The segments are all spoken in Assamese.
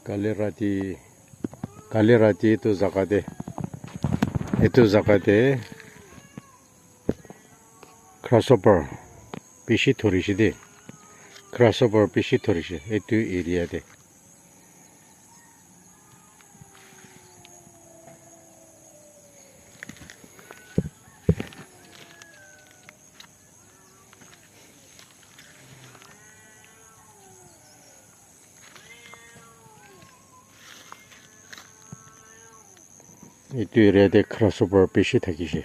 কালি ৰাতি এইটো জাগাতে গ্ৰাছহপাৰ বেছি ধৰিছে দেই গ্ৰাছহপাৰ বেছি ধৰিছে এইটো এৰিয়াতে গ্ৰাছহপাৰ বেছি থাকিছে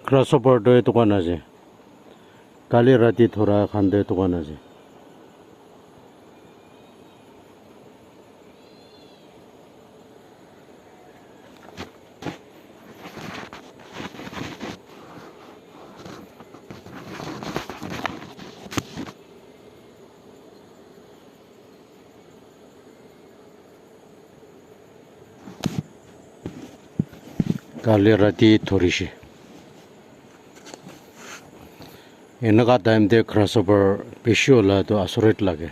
গ্ৰাছহপাৰটো দোকান আছে কালি ৰাতি ধৰা খান্দে দোকান আছে কালি ৰাতি ধৰিছে এনেকুৱা টাইমতে গ্ৰাছহপাৰ বেছি হ'লেতো আচৰিত লাগে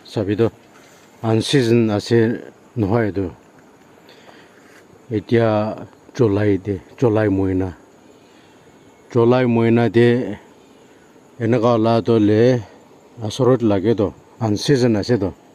চাবিতো আনচিজন আছে নহয় এইটো এতিয়া জুলাই মহিনাতে এনেকুৱা হ'লেতো আচৰিত লাগেতো আনচিজন আছেতো